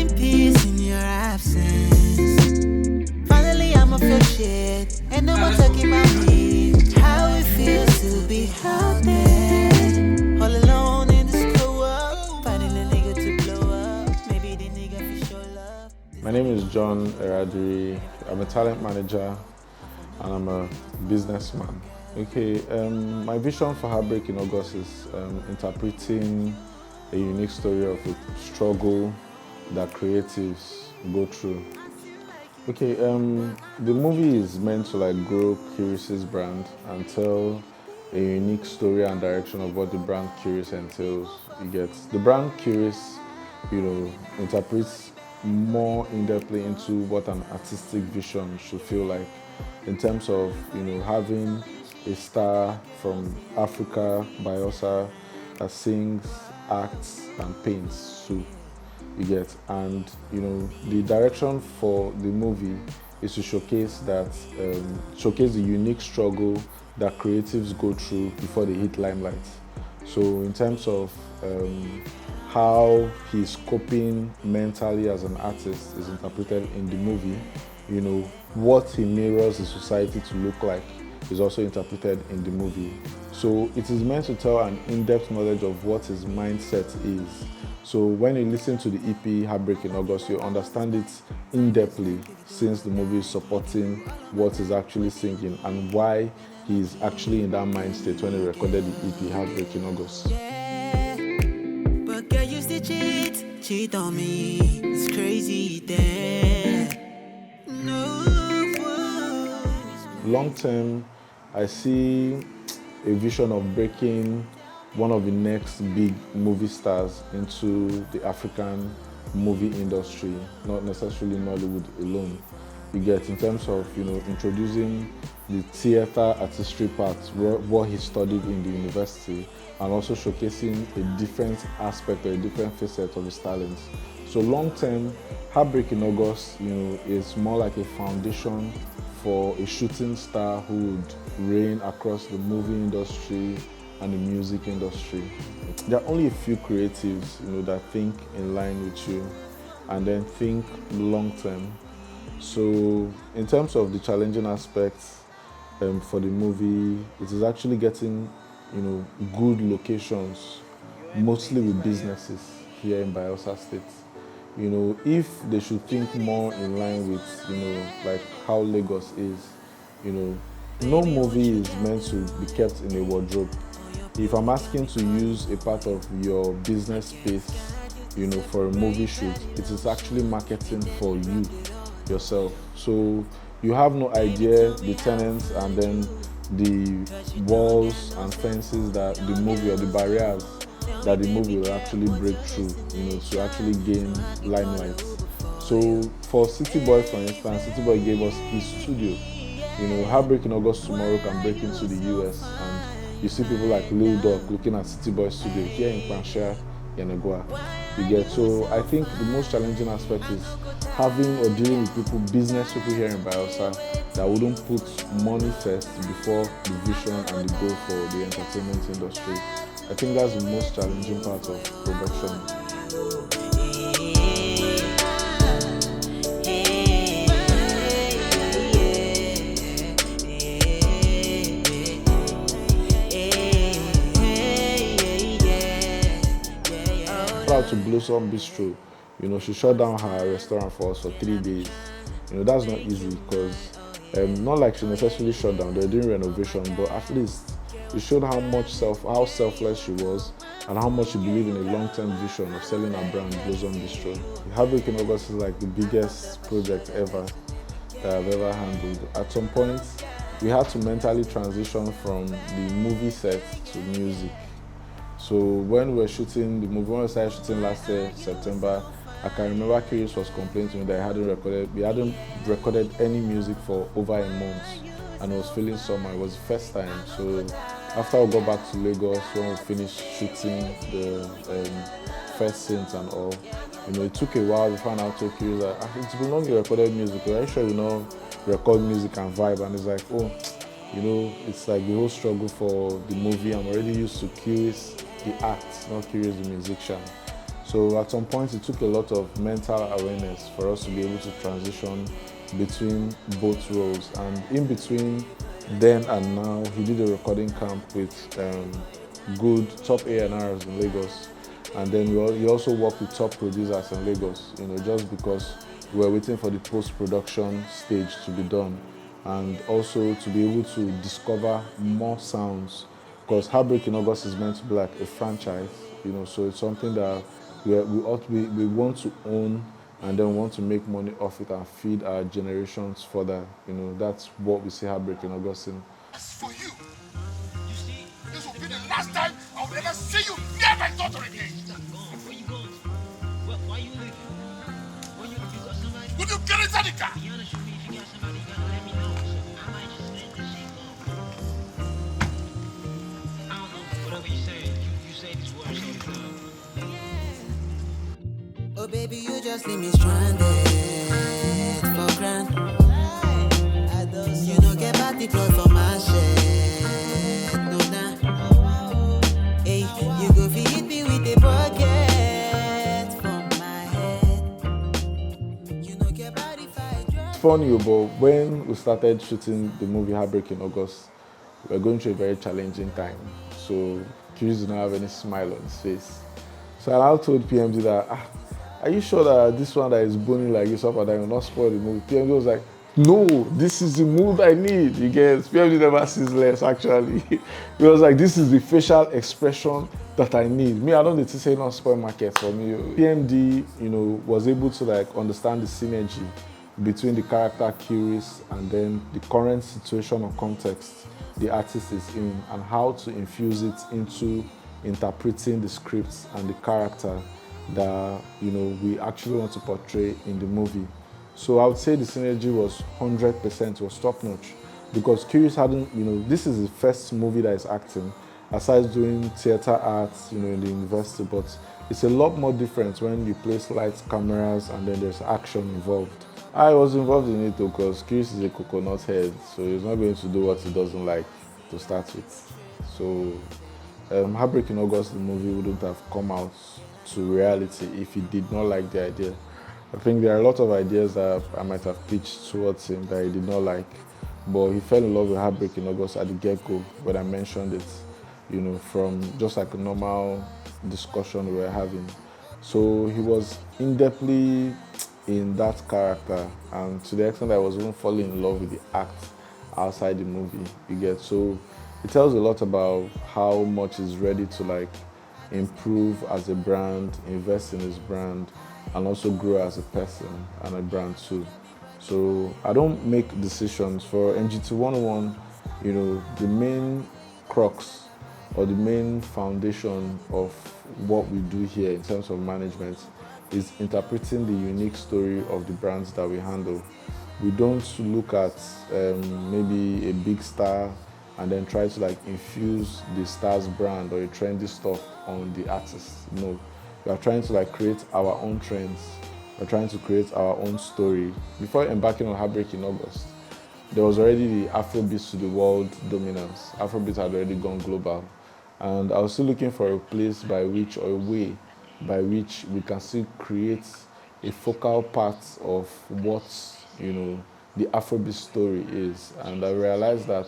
find peace in your absence. Finally, I'ma feel shit. And no more talking about me. How it feels to be out there. All alone in this co-op. Finding a nigga to blow up. Maybe the nigga for sure love. My name is John Eradiri. I'm a talent manager and I'm a businessman. Okay, my vision for HeartBreak in August is interpreting a unique story of a struggle that creatives go through. Okay, the movie is meant to grow Curious' brand and tell a unique story and direction of what the brand Curious entails. You get the brand Curious, interprets more in-depthly into what an artistic vision should feel like in terms of having a star from Africa, Bayelsa, that sings, acts, and paints too. You get, and the direction for the movie is to showcase the unique struggle that creatives go through before they hit limelight. So in terms of how he's coping mentally as an artist is interpreted in the movie, what he mirrors the society to look like is also interpreted in the movie. So it is meant to tell an in-depth knowledge of what his mindset is. So when you listen to the EP HeartBreak in August, you understand it in-depthly since the movie is supporting what he's actually singing and why he's actually in that mind state when he recorded the EP HeartBreak in August. Yeah. But girl, you still cheat on me. It's crazy there. No. Long term, I see a vision of breaking one of the next big movie stars into the African movie industry, not necessarily Nollywood alone. You get, in terms of introducing the theater artistry part, what he studied in the university, and also showcasing a different aspect or a different facet of his talents. So long term, HeartBreak in August, is more like a foundation for a shooting star who would reign across the movie industry and the music industry. There are only a few creatives, that think in line with you and then think long term. So in terms of the challenging aspects for the movie, it is actually getting, good locations, mostly with businesses here in Bayelsa State. If they should think more in line with, how Lagos is, no movie is meant to be kept in a wardrobe. If I'm asking to use a part of your business space, for a movie shoot, it is actually marketing for you, yourself. So you have no idea the tenants and then the walls and fences that the movie or the barriers that the movie will actually break through, to actually gain limelight. So for City Boy, for instance, City Boy gave us his studio. HeartBreak in August tomorrow can break into the US, and you see people like Lil Doc looking at City Boy studio here in Panshia, Yenagoa. You get, so I think the most challenging aspect is having or dealing with people, business people here in Bayelsa, that wouldn't put money first before the vision and the goal for the entertainment industry. I think that's the most challenging part of production. Shout out to Blossom Bistro. She shut down her restaurant for us for 3 days. That's not easy because not like she necessarily shut down. They're doing renovation, but at least it showed how selfless she was and how much she believed in a long-term vision of selling her brand, Blossom Bistro. HeartBreak in August is like the biggest project ever that I've ever handled. At some point, we had to mentally transition from the movie set to music. So when we started shooting last year, September, I can remember Curious was complaining to me that we hadn't recorded any music for over a month, and I was feeling summer. It was the first time. So after we got back to Lagos, when we finished shooting the first scenes and all, it took a while before I told Curious that it's been long you recorded music. Are you sure record music and vibe? And it's like, it's like the whole struggle for the movie. I'm already used to Curious the act, not Curious the musician. So at some point, it took a lot of mental awareness for us to be able to transition between both roles. And in between then and now, he did a recording camp with good top A&Rs in Lagos. And then he also worked with top producers in Lagos, just because we were waiting for the post-production stage to be done. And also to be able to discover more sounds, because HeartBreak in August is meant to be like a franchise, so it's something that we want to own, and then want to make money off it and feed our generations further. That's what we see HeartBreak in August in. As for you, see, this will be the last time I will ever see you near my daughter again. Where you going? Why you leaving? You got somebody? Would you get inside the car? Be honest with me, if you got somebody, you gotta let me know. So I might just let this shit go. I don't know, whatever you say, you say these words all the time. Oh baby, you just leave me stranded for grand. You don't get back the clothes for my shit. No, nah. Hey, you go feed me with the bucket from my head. You don't get back if I dress. Funny, but when we started shooting the movie HeartBreak in August, we were going through a very challenging time. So Chris did not have any smile on his face. So I now told PMG that, are you sure that this one that is boning like this up and down will not spoil the movie? PMG was like, no, this is the mood I need. You get, PMG never sees less, actually. He was like, this is the facial expression that I need. Me, I don't need to say not spoil market for me. PMD, was able to understand the synergy between the character Curious and then the current situation or context the artist is in, and how to infuse it into interpreting the scripts and the character that we actually want to portray in the movie. So I would say the synergy was 100%, was top notch, because Curious hadn't, this is his first movie that is acting, aside doing theater arts, in the university, but it's a lot more different when you place lights, cameras, and then there's action involved. I was involved in it because Chris is a coconut head, so he's not going to do what he doesn't like to start with. So HeartBreak in August, the movie wouldn't have come out to reality if he did not like the idea. I think there are a lot of ideas that I might have pitched towards him that he did not like, but he fell in love with HeartBreak in August at the get-go when I mentioned it, from just like a normal discussion we were having. So he was in-depthly in that character, and to the extent that I was even falling in love with the act outside the movie, you get. So it tells a lot about how much he's ready to improve as a brand, invest in his brand, and also grow as a person and a brand too. So I don't make decisions for MGT 101. The main crux or the main foundation of what we do here in terms of management is interpreting the unique story of the brands that we handle. We don't look at maybe a big star and then try to infuse the star's brand or a trendy stuff on the artist. No, we are trying to create our own trends. We're trying to create our own story. Before embarking on HeartBreak in August, there was already the Afrobeat to the world dominance. Afrobeat had already gone global. And I was still looking for a place by which, or a way by which we can still create a focal part of what, the Afrobeat story is. And I realized that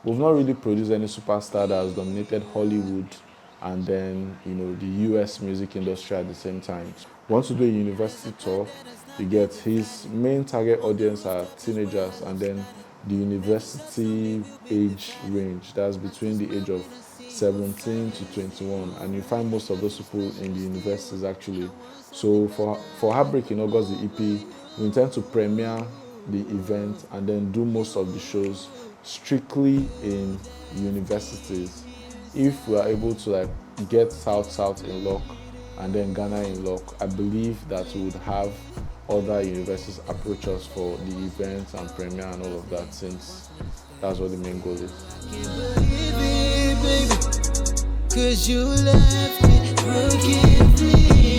we've not really produced any superstar that has dominated Hollywood and then, the US music industry at the same time. Once you do a university tour, you get his main target audience are teenagers, and then the university age range, that's between the age of 17 to 21, and you find most of those people in the universities actually. So for HeartBreak in August, the EP, we intend to premiere the event and then do most of the shows strictly in universities. If we are able to get South in lock and then Ghana in lock, I believe that we would have other universities approach us for the events and premiere and all of that, since that's what the main goal is. Cause you left me, forgive me.